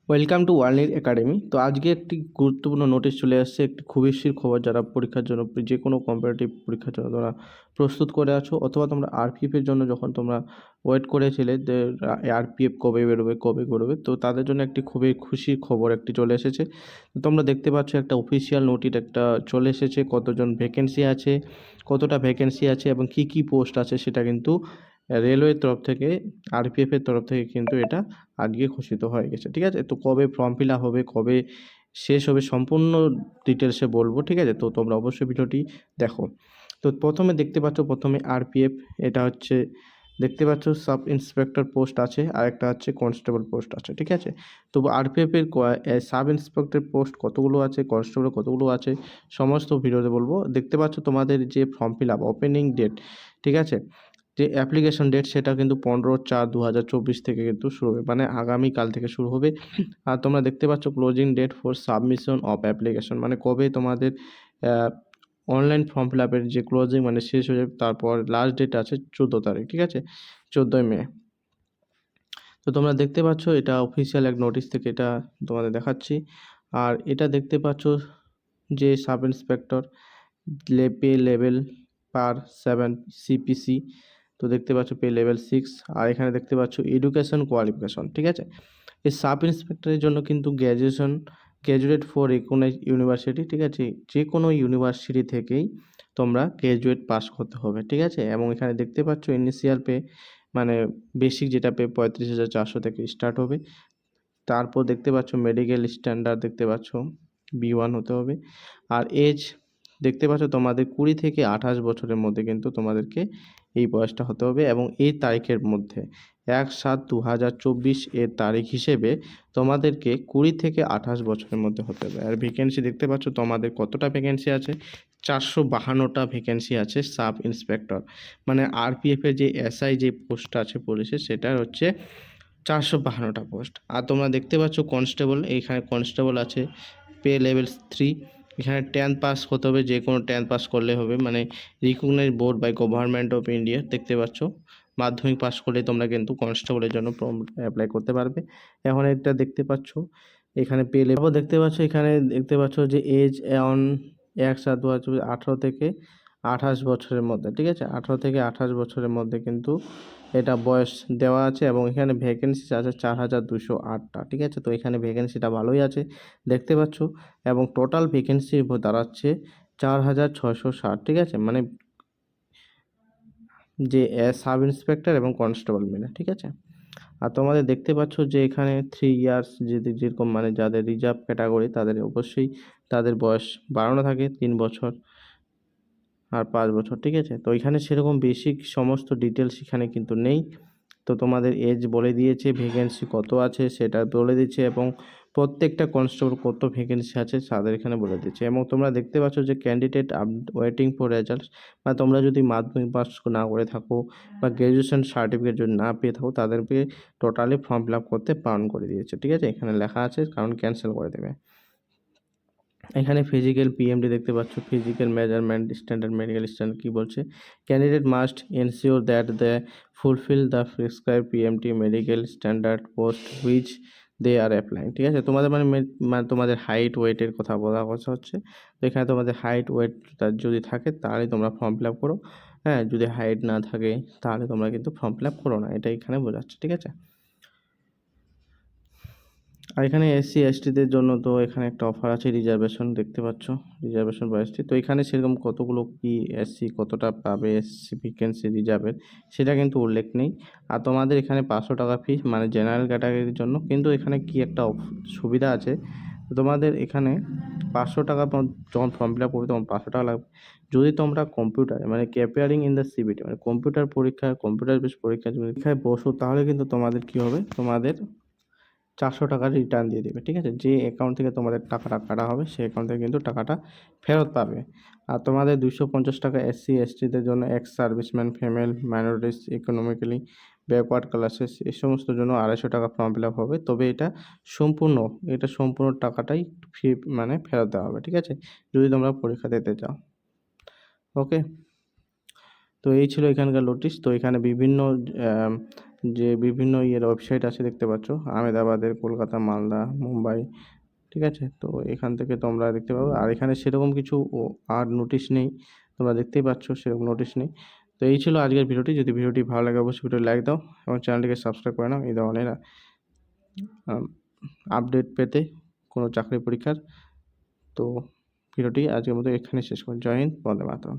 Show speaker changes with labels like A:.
A: Welcome to world academy. তো আজকে একটি গুরুত্বপূর্ণ নোটিশ চলে আসছে, একটি খুশির খবর। যারা পরীক্ষার জন্য যে কোনো কম্পারেটিভ পরীক্ষার জন্য তোমরা প্রস্তুত করে আছো, অথবা তোমরা আরপিএফের জন্য যখন তোমরা ওয়েট করেছিলে যে আরপিএফ কবে বেরোবে, তো তাদের জন্য একটি খুবই খুশির খবর একটি চলে এসেছে। তো তোমরা দেখতে পাচ্ছ একটা অফিসিয়াল নোটিশ একটা চলে এসেছে, কতজন ভ্যাকেন্সি আছে, কতটা ভ্যাকেন্সি আছে এবং কি কি পোস্ট আছে, সেটা কিন্তু রেলওয়ের তরফ থেকে, আরপিএফের তরফ থেকে কিন্তু এটা আজকে ঘোষিত হয়ে গেছে। ঠিক আছে, তো কবে ফর্ম ফিল আপ হবে, কবে শেষ হবে, সম্পূর্ণ ডিটেলসে বলবো। ঠিক আছে, তো তোমরা অবশ্যই ভিডিওটি দেখো। তো প্রথমে দেখতে পাচ্ছ, প্রথমে আরপিএফ, এটা হচ্ছে দেখতে পাচ্ছ সাব ইন্সপেক্টর পোস্ট আছে, আর একটা হচ্ছে কনস্টেবল পোস্ট আছে। ঠিক আছে, তো আরপিএফের সাব ইন্সপেক্টর পোস্ট কতগুলো আছে, কনস্টেবল কতগুলো আছে, সমস্ত ভিডিওতে বলবো। দেখতে পাচ্ছ তোমাদের যে form fill up opening date, ঠিক আছে, যে অ্যাপ্লিকেশন ডেট, সেটা কিন্তু 15/4/2024 থেকে কিন্তু শুরু হবে, মানে আগামীকাল থেকে শুরু হবে। আর তোমরা দেখতে পাচ্ছ closing date for submission of application, মানে কবে তোমাদের অনলাইন ফর্ম ফিল আপের যে ক্লোজিং মানে শেষ হয়ে যাবে, তারপর লাস্ট ডেট আছে 14 তারিখ। ঠিক আছে, 14ই মে। তো তোমরা দেখতে পাচ্ছ এটা অফিসিয়াল এক নোটিশ থেকে এটা তোমাদের দেখাচ্ছি। আর এটা দেখতে পাচ্ছ যে সাব ইন্সপেক্টর পে লেভেল পার 7 সিপিসি, তো দেখতে পাচ্ছ পে লেভেল 6। আর এখানে দেখতে পাচ্ছ এডুকেশন কোয়ালিফিকেশন। ঠিক আছে, এই সাব ইন্সপেক্টরের জন্য কিন্তু গ্র্যাজুয়েট ফর রেকগনাইজড ইউনিভার্সিটি, ঠিক আছে, যে কোনো ইউনিভার্সিটি থেকেই তোমরা গ্র্যাজুয়েট পাস করতে হবে। ঠিক আছে, এবং এখানে দেখতে পাচ্ছ ইনিশিয়াল পে, মানে বেসিক যেটা পে 35,400 থেকে স্টার্ট হবে। তারপর দেখতে পাচ্ছ মেডিকেল স্ট্যান্ডার্ড দেখতে পাচ্ছ B1 হতে হবে। আর এজ দেখতে পাচ্ছ তোমাদের 20 থেকে 28 বছরের মধ্যে কিন্তু তোমাদেরকে এই বয়সটা হতে হবে, এবং এই তারিখের মধ্যে 1/7/2024 এর তারিখ হিসেবে তোমাদেরকে 20 থেকে 28 বছরের মধ্যে হতে হবে। আর ভ্যাকেন্সি দেখতে পাচ্ছ তোমাদের কতটা ভ্যাকেন্সি আছে, 452টা ভ্যাকেন্সি আছে সাব ইন্সপেক্টর, মানে আরপিএফের যে এসআই যে পোস্টটা আছে পুলিশের, সেটার হচ্ছে 452টা পোস্ট। আর তোমরা দেখতে পাচ্ছ কনস্টেবল, এইখানে কনস্টেবল আছে পে লেভেল 3। এখানে 10th পাস হতে হবে, যে কোনো 10th পাস করলে হবে, মানে recognise board by government of India. দেখতে পাচ্ছ মাধ্যমিক পাস করলে তোমরা কিন্তু কনস্টেবলের জন্য অ্যাপ্লাই করতে পারবে। এখন এটা দেখতে পাচ্ছ এখানে পে লেভেল দেখতে পাচ্ছ, এখানে দেখতে পাচ্ছ যে এজ অন 1/7/2018 থেকে 28 বছরের মধ্যে। ঠিক আছে, 18 থেকে 28 বছরের মধ্যে কিন্তু এটা বয়স দেওয়া আছে, এবং এখানে ভ্যাকেন্সি আছে 4208টা। ঠিক আছে, তো এখানে ভ্যাকেন্সিটা ভালোই আছে দেখতে পাচ্ছ, এবং টোটাল ভ্যাকেন্সি দাঁড়াচ্ছে 4660। ঠিক আছে, মানে যে সাব ইন্সপেক্টর এবং কনস্টেবল মিলে। ঠিক আছে, আর তোমাদের দেখতে পাচ্ছ যে এখানে 3 ইয়ার্স, যেরকম মানে যাদের রিজার্ভ ক্যাটাগরি তাদের অবশ্যই তাদের বয়স বাড়ানো থাকে 3 বছর আর 5 বছর। ঠিক আছে, তো এখানে সেরকম বেসিক সমস্ত ডিটেলস এখানে কিন্তু নেই। তো তোমাদের এজ বলে দিয়েছে, ভ্যাকেন্সি কত আছে সেটা বলে দিচ্ছে, এবং প্রত্যেকটা কনস্টেবল কত ভ্যাকেন্সি আছে তাদের এখানে বলে দিচ্ছে। এবং তোমরা দেখতে পাচ্ছ যে ক্যান্ডিডেট ওয়েটিং ফর রেজাল্ট, বা তোমরা যদি মাধ্যমিক পাস না করে থাকো বা গ্র্যাজুয়েশন সার্টিফিকেট যদি না পেয়ে থাকো, তাদেরকে টোটালি ফর্ম ফিল আপ করতে বারণ করে দিয়েছে। ঠিক আছে, এখানে লেখা আছে, কারণ ক্যান্সেল করে দেবে। এখানে ফিজিক্যাল পিএমডি দেখতে পাচ্ছ, physical measurement standard, medical standard কি বলছে, candidate must ensure that they fulfil the prescribe PMT medical standard post which they are applying. ঠিক আছে, তোমাদের মানে তোমাদের হাইট ওয়েটের কথা বলা কথা হচ্ছে। তো এখানে তোমাদের হাইট ওয়েট যদি থাকে তাহলে তোমরা ফর্ম ফিল আপ করো। হ্যাঁ, যদি হাইট না থাকে তাহলে তোমরা কিন্তু ফর্ম ফিল আপ করো না, এটা এখানে বোঝাচ্ছে। ঠিক আছে, আর এখানে এসসি এসটিদের জন্য তো এখানে একটা অফার আছে, রিজার্ভেশন দেখতে পাচ্ছ, রিজার্ভেশন বা এসটি। তো এখানে সেরকম কতগুলো কি এসসি কতটা পাবে এসসি ভ্যাকেন্সি রিজার্ভের, সেটা কিন্তু উল্লেখ নেই। আর তোমাদের এখানে 500 টাকা ফি, মানে জেনারেল ক্যাটাগরির জন্য। কিন্তু এখানে কি একটা সুবিধা আছে, তোমাদের এখানে 500 টাকা যখন ফর্ম ফিল আপ করবে তখন 500 টাকা লাগবে। যদি তোমরা কম্পিউটারে মানে ক্যাপিয়ারিং ইন দ্য সিবিটি, মানে কম্পিউটার পরীক্ষা, কম্পিউটার বেস পরীক্ষা যদি পরীক্ষায় বসো, তাহলে কিন্তু তোমাদের কি হবে, তোমাদের 400 টাকা রিটার্ন দিয়ে দেবে। ঠিক আছে, যে অ্যাকাউন্ট থেকে তোমাদের টাকাটা কাটা হবে সেই অ্যাকাউন্ট থেকে কিন্তু টাকাটা ফেরত পাবে। আর তোমাদের 250 টাকা এসসি এসটিদের জন্য, ex serviceman, female, minorities, economically backward classes, এই সমস্ত জন্য 250 টাকা ফর্ম ফিল আপ হবে। তবে এটা সম্পূর্ণ টাকাটাই ফি, মানে ফেরত দেওয়া হবে। ঠিক আছে, যদি তোমরা পরীক্ষা দিতে চাও। ওকে, তো এই ছিল এখানকার নোটিশ। তো এখানে বিভিন্ন যে বিভিন্ন ওয়েবসাইট আছে দেখতে পাচ্ছ, আহমেদাবাদের, কলকাতা, মালদা, মুম্বাই, ঠিক আছে? তো এখান থেকে তোমরা দেখতে পাবে। আর এখানে সেরকম কিছু আর নোটিশ নেই, তোমরা দেখতেই পাচ্ছ সেরকম নোটিশ নেই। তো এই ছিল আজকের ভিডিওটি। যদি ভিডিওটি ভালো লাগে অবশ্যই ভিডিওটি লাইক দাও এবং চ্যানেলটিকে সাবস্ক্রাইব করে নাও এই ধরনের আপডেট পেতে কোনো চাকরি পরীক্ষার। তো ভিডিওটি আজকের মতো এখানে শেষ করছি। জয় হিন্দ, বন্দে মাতরম।